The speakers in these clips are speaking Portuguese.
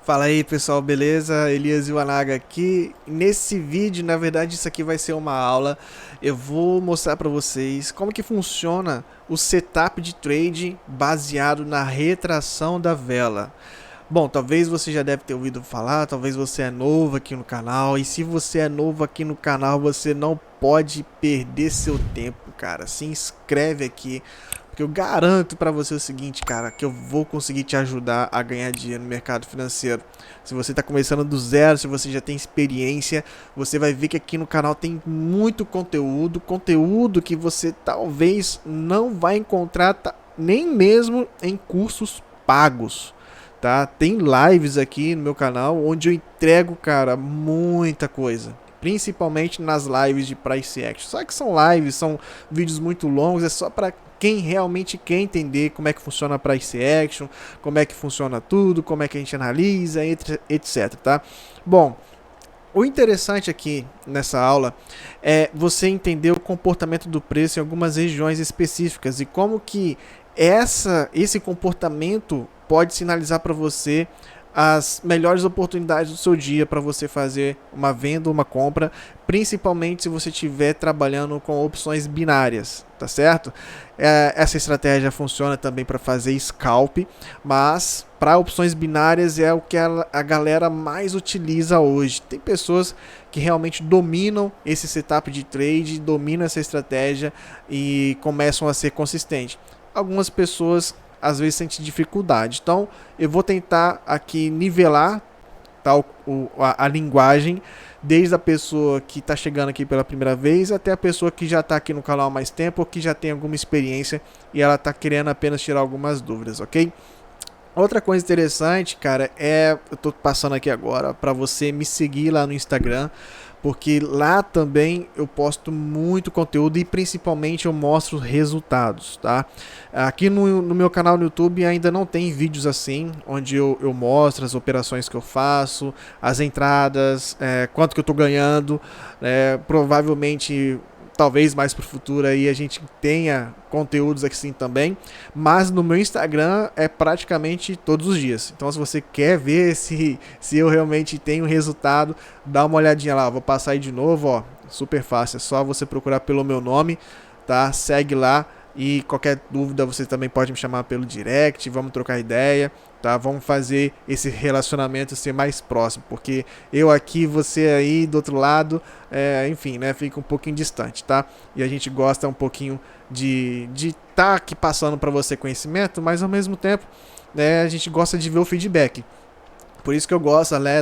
Fala aí pessoal, beleza? Elias Iwanaga aqui. Nesse vídeo, na verdade, isso aqui vai ser uma aula. Eu vou mostrar para vocês como que funciona o setup de trade baseado na retração da vela. Bom, talvez você já deve ter ouvido falar, talvez você é novo aqui no canal. E se você é novo aqui no canal, você não pode perder seu tempo, cara. Se inscreve aqui. Porque eu garanto pra você o seguinte, cara, que eu vou conseguir te ajudar a ganhar dinheiro no mercado financeiro. Se você tá começando do zero, se você já tem experiência, você vai ver que aqui no canal tem muito conteúdo, conteúdo que você talvez não vai encontrar nem mesmo em cursos pagos, tá? Tem lives aqui no meu canal onde eu entrego, cara, muita coisa. Principalmente nas lives de price action. Só que são lives, são vídeos muito longos, é só para quem realmente quer entender como é que funciona a price action, como é que funciona tudo, como é que a gente analisa, etc, tá? Bom, o interessante aqui nessa aula é você entender o comportamento do preço em algumas regiões específicas e como que esse comportamento pode sinalizar para você as melhores oportunidades do seu dia para você fazer uma venda ou uma compra, principalmente se você estiver trabalhando com opções binárias, tá certo? Essa estratégia funciona também para fazer scalp, mas para opções binárias é o que a galera mais utiliza hoje. Tem pessoas que realmente dominam esse setup de trade, dominam essa estratégia e começam a ser consistentes. Algumas pessoas às vezes sente dificuldade. Então, eu vou tentar aqui nivelar, tá, a linguagem, desde a pessoa que está chegando aqui pela primeira vez até a pessoa que já está aqui no canal há mais tempo ou que já tem alguma experiência e ela está querendo apenas tirar algumas dúvidas, ok? Outra coisa interessante, cara, eu tô passando aqui agora para você me seguir lá no Instagram, porque lá também eu posto muito conteúdo e principalmente eu mostro resultados, tá? Aqui no meu canal no YouTube ainda não tem vídeos assim, onde eu mostro as operações que eu faço, as entradas, quanto que eu tô ganhando, provavelmente talvez mais para o futuro aí a gente tenha conteúdos assim também, mas no meu Instagram é praticamente todos os dias. Então se você quer ver se eu realmente tenho resultado, dá uma olhadinha lá. Vou passar aí de novo, ó, super fácil, é só você procurar pelo meu nome, tá? Segue lá. E qualquer dúvida você também pode me chamar pelo direct, vamos trocar ideia, tá? Vamos fazer esse relacionamento ser mais próximo, porque eu aqui, você aí do outro lado, enfim, né? Fica um pouquinho distante, tá? E a gente gosta um pouquinho de tá aqui passando para você conhecimento, mas ao mesmo tempo, né? A gente gosta de ver o feedback. Por isso que eu gosto, né,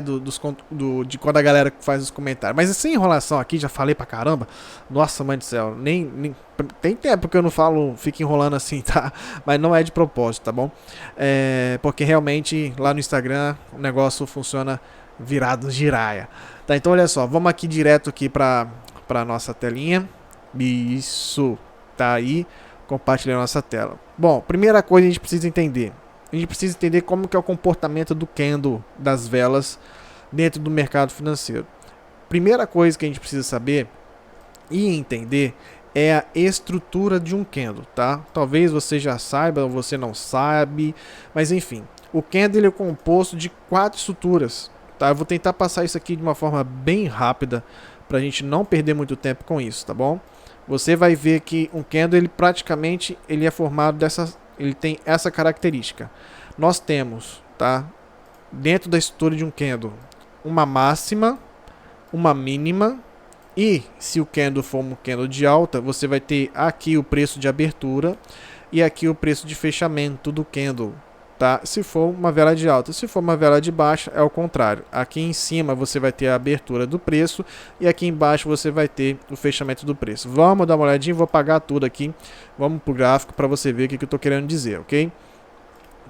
de quando a galera faz os comentários. Mas sem enrolação aqui, já falei pra caramba. Nossa, mãe do céu, nem tem tempo que eu não falo, fico enrolando assim, tá? Mas não é de propósito, tá bom? Porque realmente lá no Instagram o negócio funciona virado giraia. Tá, então olha só, vamos aqui direto aqui pra nossa telinha. Isso, tá aí, compartilhando a nossa tela. Bom, primeira coisa a gente precisa entender. A gente precisa entender como que é o comportamento do candle das velas dentro do mercado financeiro. Primeira coisa que a gente precisa saber e entender é a estrutura de um candle, tá? Talvez você já saiba ou você não sabe, mas enfim, o candle é composto de 4 estruturas, tá? Eu vou tentar passar isso aqui de uma forma bem rápida para a gente não perder muito tempo com isso, tá bom? Você vai ver que um candle ele é formado ele tem essa característica. Nós temos, tá, dentro da estrutura de um candle, uma máxima, uma mínima e se o candle for um candle de alta, você vai ter aqui o preço de abertura e aqui o preço de fechamento do candle, tá? Se for uma vela de alta, se for uma vela de baixa, é o contrário. Aqui em cima você vai ter a abertura do preço e aqui embaixo você vai ter o fechamento do preço. Vamos dar uma olhadinha, vou apagar tudo aqui. Vamos pro gráfico para você ver o que eu estou querendo dizer, ok?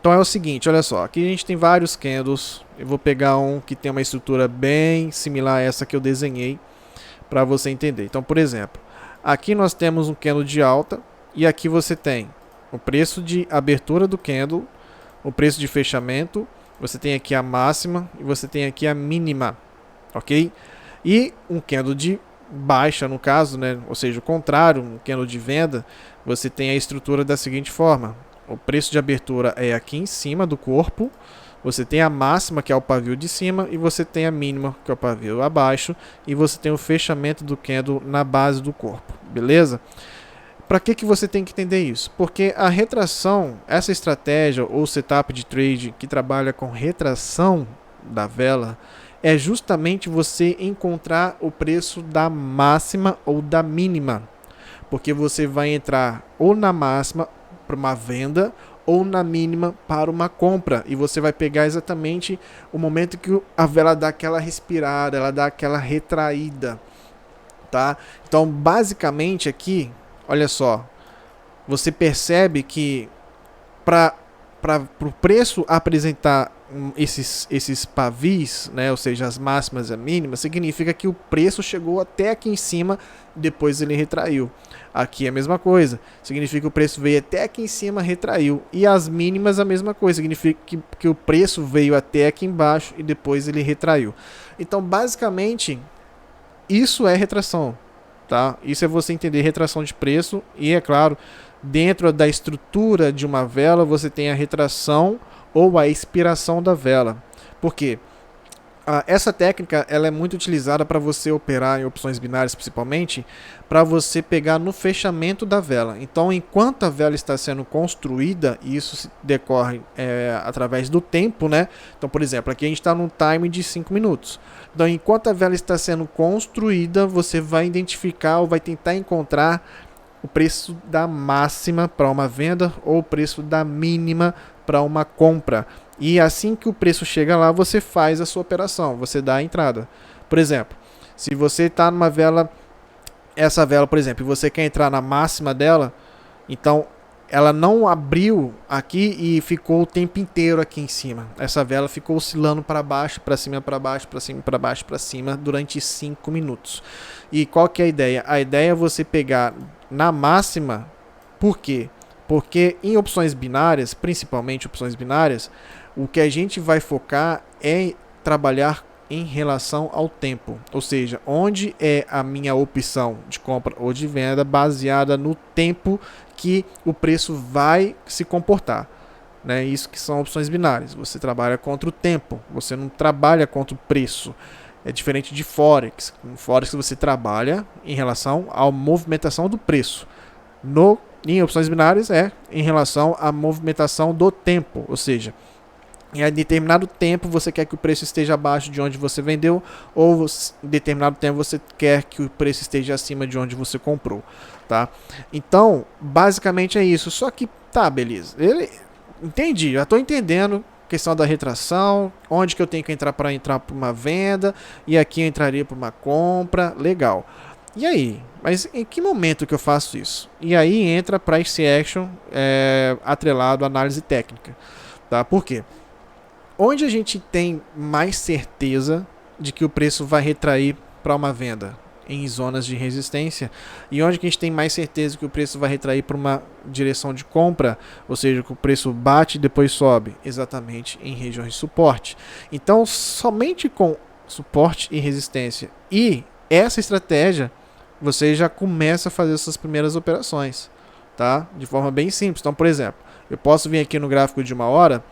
Então é o seguinte, olha só, aqui a gente tem vários candles. Eu vou pegar um que tem uma estrutura bem similar a essa que eu desenhei para você entender. Então, por exemplo, aqui nós temos um candle de alta e aqui você tem o preço de abertura do candle, o preço de fechamento, você tem aqui a máxima e você tem aqui a mínima, ok? E um candle de baixa, no caso, né? Ou seja, o contrário, um candle de venda, você tem a estrutura da seguinte forma: o preço de abertura é aqui em cima do corpo, Você tem a máxima, que é o pavio de cima, e você tem a mínima, que é o pavio abaixo, e você tem o fechamento do candle na base do corpo, beleza? Para que você tem que entender isso? Porque a retração, essa estratégia ou setup de trade que trabalha com retração da vela, é justamente você encontrar o preço da máxima ou da mínima. Porque você vai entrar ou na máxima para uma venda ou na mínima para uma compra. E você vai pegar exatamente o momento que a vela dá aquela respirada, ela dá aquela retraída, tá? Então, basicamente aqui, olha só, você percebe que para o preço apresentar esses pavis, né, ou seja, as máximas e as mínimas, significa que o preço chegou até aqui em cima, depois ele retraiu. Aqui é a mesma coisa, significa que o preço veio até aqui em cima, retraiu. E as mínimas a mesma coisa, significa que o preço veio até aqui embaixo e depois ele retraiu. Então, basicamente, isso é retração, tá? Isso é você entender retração de preço e, é claro, dentro da estrutura de uma vela, você tem a retração ou a expiração da vela. Por quê? Essa técnica ela é muito utilizada para você operar em opções binárias, principalmente, para você pegar no fechamento da vela. Então, enquanto a vela está sendo construída, e isso decorre através do tempo, né? Então, por exemplo, aqui a gente está num time de 5 minutos. Então, enquanto a vela está sendo construída, você vai identificar ou vai tentar encontrar o preço da máxima para uma venda ou o preço da mínima para uma compra. E assim que o preço chega lá, você faz a sua operação, você dá a entrada. Por exemplo, se você está numa vela, essa vela, por exemplo, e você quer entrar na máxima dela, então ela não abriu aqui e ficou o tempo inteiro aqui em cima. Essa vela ficou oscilando para baixo, para cima, para baixo, para cima, para baixo, para cima durante 5 minutos. E qual que é a ideia? A ideia é você pegar na máxima. Por quê? Porque em opções binárias, principalmente opções binárias, o que a gente vai focar é trabalhar em relação ao tempo, ou seja, onde é a minha opção de compra ou de venda baseada no tempo que o preço vai se comportar, né? Isso que são opções binárias. Você trabalha contra o tempo, você não trabalha contra o preço. É diferente de Forex. Em Forex você trabalha em relação à movimentação do preço. Em opções binárias é em relação à movimentação do tempo, ou seja, em determinado tempo você quer que o preço esteja abaixo de onde você vendeu, ou em determinado tempo você quer que o preço esteja acima de onde você comprou, tá? Então, basicamente é isso. Só que, tá, beleza. Entendi, já estou entendendo a questão da retração, onde que eu tenho que entrar para uma venda, e aqui eu entraria para uma compra, legal. E aí? Mas em que momento que eu faço isso? E aí entra price action atrelado à análise técnica, tá? Por quê? Onde a gente tem mais certeza de que o preço vai retrair para uma venda? Em zonas de resistência. E onde que a gente tem mais certeza que o preço vai retrair para uma direção de compra? Ou seja, que o preço bate e depois sobe? Exatamente em regiões de suporte. Então, somente com suporte e resistência e essa estratégia, você já começa a fazer suas primeiras operações, tá? De forma bem simples. Então, por exemplo, eu posso vir aqui no gráfico de 1 hora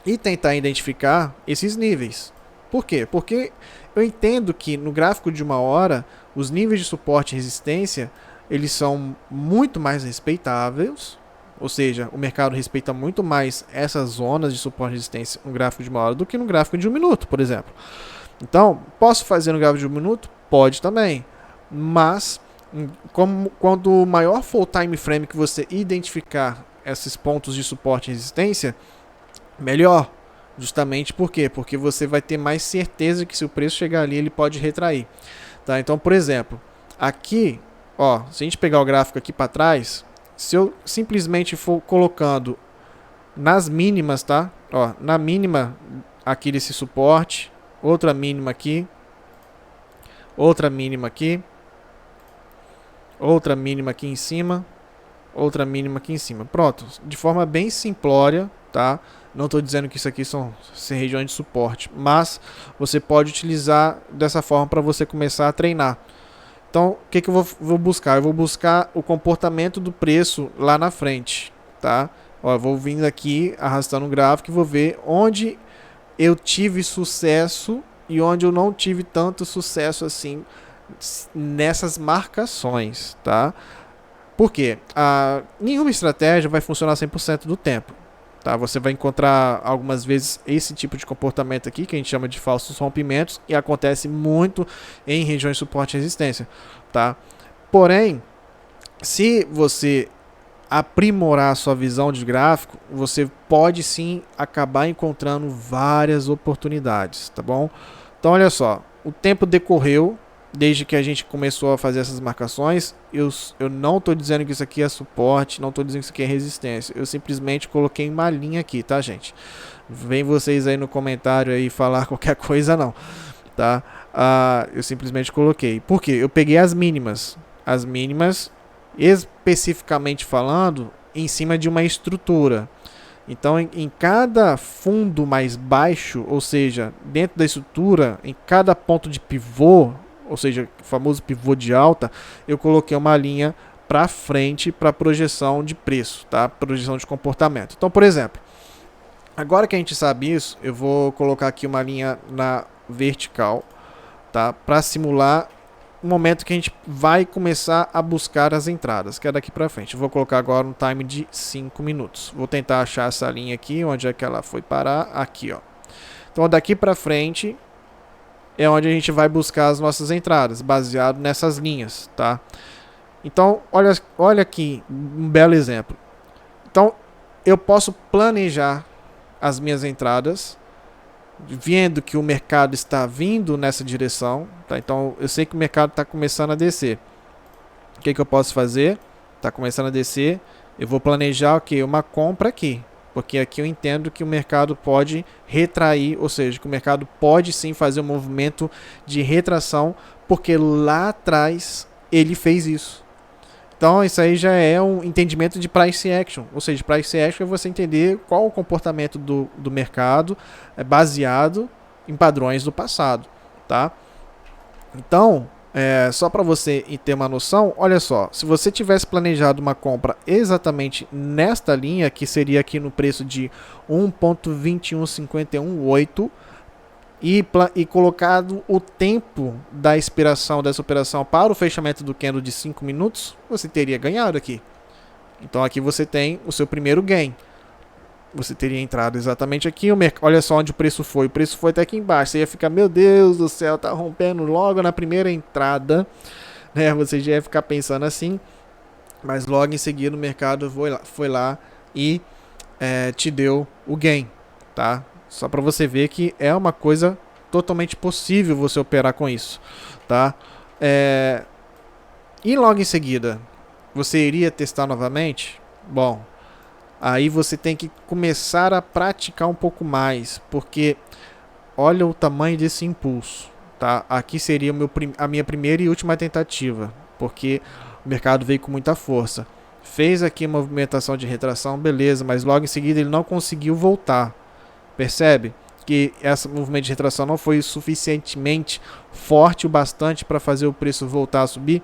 e tentar identificar esses níveis. Por quê? Porque eu entendo que no gráfico de 1 hora, os níveis de suporte e resistência, eles são muito mais respeitáveis, ou seja, o mercado respeita muito mais essas zonas de suporte e resistência no gráfico de 1 hora do que no gráfico de 1 minuto, por exemplo. Então, posso fazer no gráfico de 1 minuto? Pode também, mas quando maior for o time frame que você identificar esses pontos de suporte e resistência, melhor. Justamente por quê? Porque você vai ter mais certeza que se o preço chegar ali, ele pode retrair, tá? Então, por exemplo, aqui, ó, se a gente pegar o gráfico aqui para trás, se eu simplesmente for colocando nas mínimas, tá? Ó, na mínima aqui desse suporte, outra mínima aqui, outra mínima aqui, outra mínima aqui em cima, outra mínima aqui em cima. Pronto, de forma bem simplória, tá? Não estou dizendo que isso aqui são regiões de suporte, mas você pode utilizar dessa forma para você começar a treinar. Então, o que eu vou buscar? Eu vou buscar o comportamento do preço lá na frente, tá? Ó, eu vou vindo aqui, arrastando o gráfico e vou ver onde eu tive sucesso e onde eu não tive tanto sucesso assim nessas marcações, tá? Por quê? Nenhuma estratégia vai funcionar 100% do tempo. Tá? Você vai encontrar algumas vezes esse tipo de comportamento aqui, que a gente chama de falsos rompimentos, e acontece muito em regiões de suporte e resistência. Tá? Porém, se você aprimorar a sua visão de gráfico, você pode sim acabar encontrando várias oportunidades, tá bom? Então olha só, o tempo decorreu desde que a gente começou a fazer essas marcações. Eu não estou dizendo que isso aqui é suporte, não estou dizendo que isso aqui é resistência, eu simplesmente coloquei uma linha aqui, tá, gente? Vem vocês aí no comentário aí falar qualquer coisa não, tá? Eu simplesmente coloquei, por quê? Eu peguei as mínimas especificamente falando, em cima de uma estrutura. Então, em cada fundo mais baixo, ou seja, dentro da estrutura, em cada ponto de pivô, ou seja, o famoso pivô de alta, eu coloquei uma linha para frente para projeção de preço, tá? Projeção de comportamento. Então, por exemplo, agora que a gente sabe isso, eu vou colocar aqui uma linha na vertical, tá? Para simular o momento que a gente vai começar a buscar as entradas, que é daqui para frente. Eu vou colocar agora um time de 5 minutos. Vou tentar achar essa linha aqui, onde é que ela foi parar, aqui, ó. Então daqui para frente é onde a gente vai buscar as nossas entradas, baseado nessas linhas, tá? Então, olha aqui, um belo exemplo. Então, eu posso planejar as minhas entradas, vendo que o mercado está vindo nessa direção, tá? Então eu sei que o mercado está começando a descer. O que eu posso fazer? Está começando a descer, eu vou planejar uma compra aqui, porque aqui eu entendo que o mercado pode retrair, ou seja, que o mercado pode sim fazer um movimento de retração, porque lá atrás ele fez isso. Então isso aí já é um entendimento de price action, ou seja, price action é você entender qual o comportamento do mercado baseado em padrões do passado, tá? Então, só para você ter uma noção, olha só, se você tivesse planejado uma compra exatamente nesta linha, que seria aqui no preço de 1.21518, e colocado o tempo da expiração dessa operação para o fechamento do candle de 5 minutos, você teria ganhado aqui. Então aqui você tem o seu primeiro gain. Você teria entrado exatamente aqui, olha só onde o preço foi até aqui embaixo. Você ia ficar, meu Deus do céu, tá rompendo logo na primeira entrada, né? Você já ia ficar pensando assim, mas logo em seguida o mercado foi lá e te deu o gain, tá? Só para você ver que é uma coisa totalmente possível você operar com isso, tá? E logo em seguida, você iria testar novamente? Bom, aí você tem que começar a praticar um pouco mais, porque olha o tamanho desse impulso, tá? Aqui seria a minha primeira e última tentativa, porque o mercado veio com muita força. Fez aqui uma movimentação de retração, beleza, mas logo em seguida ele não conseguiu voltar. Percebe que esse movimento de retração não foi suficientemente forte o bastante para fazer o preço voltar a subir?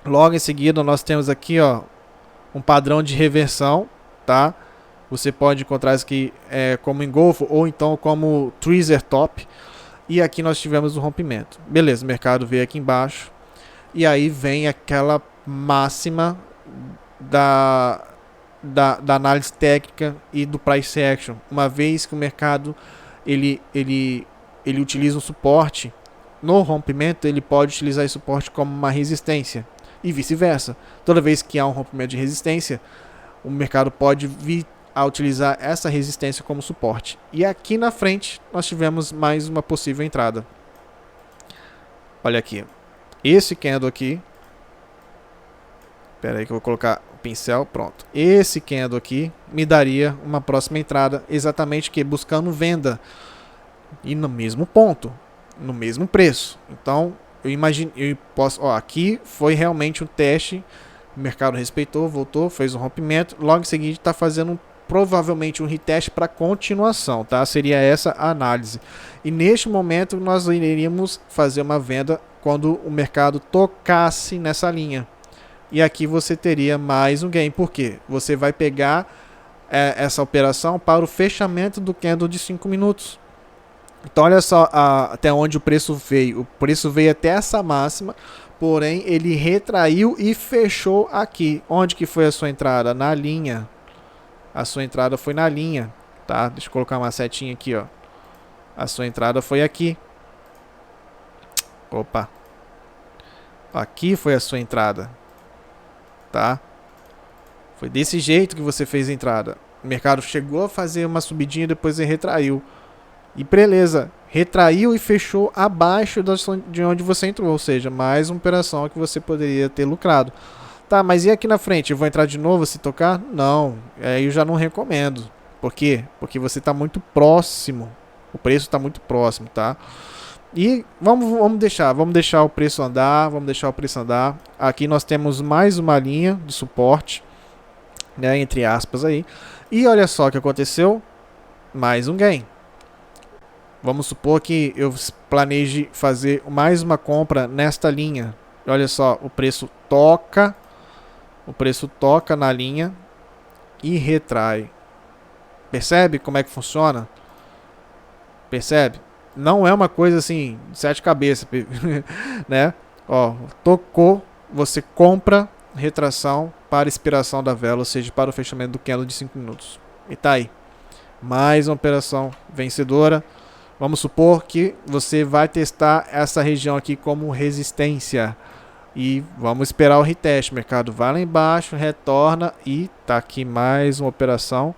Logo em seguida nós temos aqui, ó, um padrão de reversão, tá? Você pode encontrar isso aqui como engolfo ou então como tweezer top. E aqui nós tivemos o rompimento. Beleza, o mercado veio aqui embaixo. E aí vem aquela máxima da análise técnica e do price action. Uma vez que o mercado ele utiliza um suporte, no rompimento ele pode utilizar esse suporte como uma resistência. E vice-versa. Toda vez que há um rompimento de resistência, o mercado pode vir a utilizar essa resistência como suporte. E aqui na frente nós tivemos mais uma possível entrada. Olha aqui. Esse candle aqui. Espera aí que eu vou colocar o pincel. Pronto. Esse candle aqui me daria uma próxima entrada. Exatamente que buscando venda. E no mesmo ponto. No mesmo preço. Então eu imagino. Aqui foi realmente um teste. O mercado respeitou, voltou, fez um rompimento. Logo em seguida está fazendo provavelmente um retest para continuação, tá? Seria essa a análise. E neste momento nós iríamos fazer uma venda quando o mercado tocasse nessa linha. E aqui você teria mais um gain. Por quê? Você vai pegar essa operação para o fechamento do candle de 5 minutos. Então olha só até onde o preço veio. O preço veio até essa máxima, porém ele retraiu e fechou aqui. Onde que foi a sua entrada? Na linha. A sua entrada foi na linha, tá? Deixa eu colocar uma setinha aqui, ó. A sua entrada foi aqui. Opa. Aqui foi a sua entrada, tá? Foi desse jeito que você fez a entrada. O mercado chegou a fazer uma subidinha, depois ele retraiu. E beleza, retraiu e fechou abaixo de onde você entrou, ou seja, mais uma operação que você poderia ter lucrado. Tá, mas e aqui na frente? Eu vou entrar de novo se tocar? Não, aí eu já não recomendo. Por quê? Porque você está muito próximo. O preço está muito próximo, tá? E vamos deixar o preço andar, Aqui nós temos mais uma linha de suporte, né, entre aspas aí. E olha só o que aconteceu, mais um gain. Vamos supor que eu planeje fazer mais uma compra nesta linha. Olha só, o preço toca na linha e retrai. Percebe como é que funciona? Percebe? Não é uma coisa assim, de sete cabeças, né? Ó, tocou, você compra retração para expiração da vela, ou seja, para o fechamento do candle de 5 minutos. E tá aí. Mais uma operação vencedora. Vamos supor que você vai testar essa região aqui como resistência. E vamos esperar o reteste. O mercado vai lá embaixo, retorna e tá aqui mais uma operação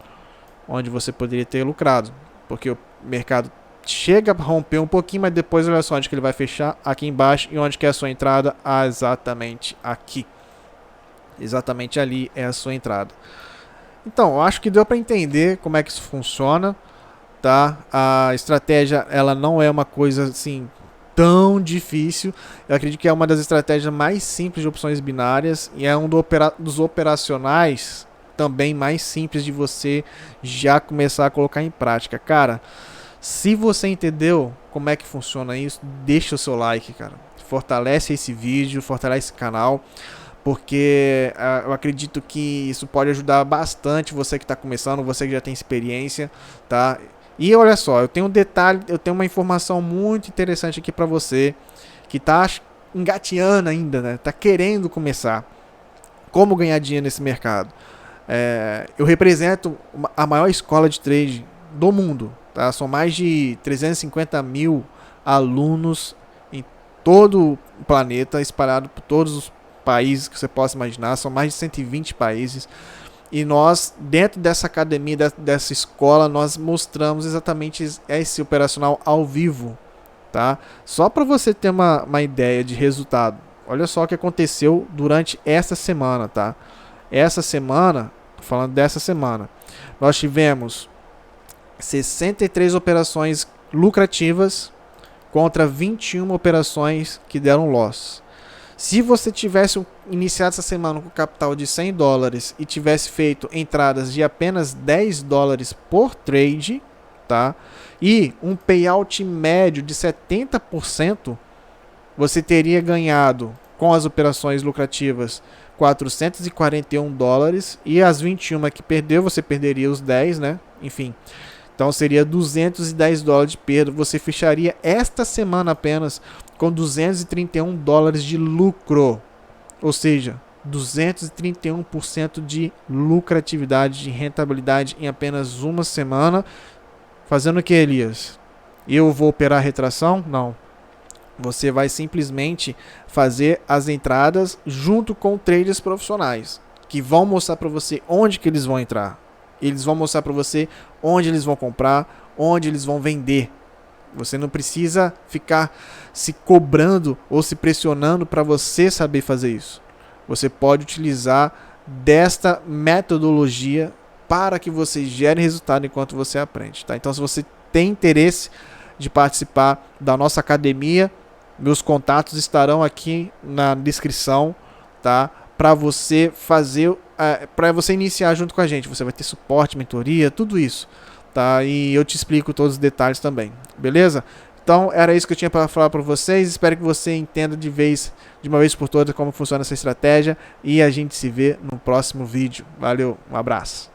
onde você poderia ter lucrado. Porque o mercado chega a romper um pouquinho, mas depois olha só onde que ele vai fechar, aqui embaixo, e onde que é a sua entrada, exatamente aqui, exatamente ali é a sua entrada. Então, eu acho que deu para entender como é que isso funciona, tá? A estratégia, ela não é uma coisa assim tão difícil. Eu acredito que é uma das estratégias mais simples de opções binárias e é um dos operacionais também mais simples de você já começar a colocar em prática, cara. Se você entendeu como é que funciona isso, deixa o seu like, cara. Fortalece esse vídeo, fortalece esse canal, porque eu acredito que isso pode ajudar bastante você que está começando, você que já tem experiência, tá? E olha só, eu tenho um detalhe, eu tenho uma informação muito interessante aqui para você que está engateando ainda, né? Tá querendo começar. Como ganhar dinheiro nesse mercado? Eu represento a maior escola de trade do mundo. Tá? São mais de 350 mil alunos em todo o planeta, espalhado por todos os países que você possa imaginar. São mais de 120 países. E nós, dentro dessa academia, dessa escola, nós mostramos exatamente esse operacional ao vivo. Tá? Só para você ter uma ideia de resultado. Olha só o que aconteceu durante essa semana. Tá? Essa semana, falando dessa semana, nós tivemos 63 operações lucrativas contra 21 operações que deram loss. Se você tivesse iniciado essa semana com capital de $100 e tivesse feito entradas de apenas $10 por trade, tá? E um payout médio de 70%, você teria ganhado com as operações lucrativas $441 e as 21 que perdeu, você perderia os 10, né? Enfim. Então seria $210 de perda. Você fecharia esta semana apenas com $231 de lucro. Ou seja, 231% de lucratividade, de rentabilidade em apenas uma semana. Fazendo o que, Elias? Eu vou operar a retração? Não. Você vai simplesmente fazer as entradas junto com traders profissionais, que vão mostrar para você onde que eles vão entrar. Eles vão mostrar para você onde eles vão comprar, onde eles vão vender. Você não precisa ficar se cobrando ou se pressionando para você saber fazer isso. Você pode utilizar desta metodologia para que você gere resultado enquanto você aprende. Tá? Então, se você tem interesse de participar da nossa academia, meus contatos estarão aqui na descrição, tá? Para você fazer, para você iniciar junto com a gente. Você vai ter suporte, mentoria, tudo isso, tá? E eu te explico todos os detalhes também, beleza? Então era isso que eu tinha para falar para vocês. Espero que você entenda de uma vez por todas como funciona essa estratégia e a gente se vê no próximo vídeo. Valeu, um abraço.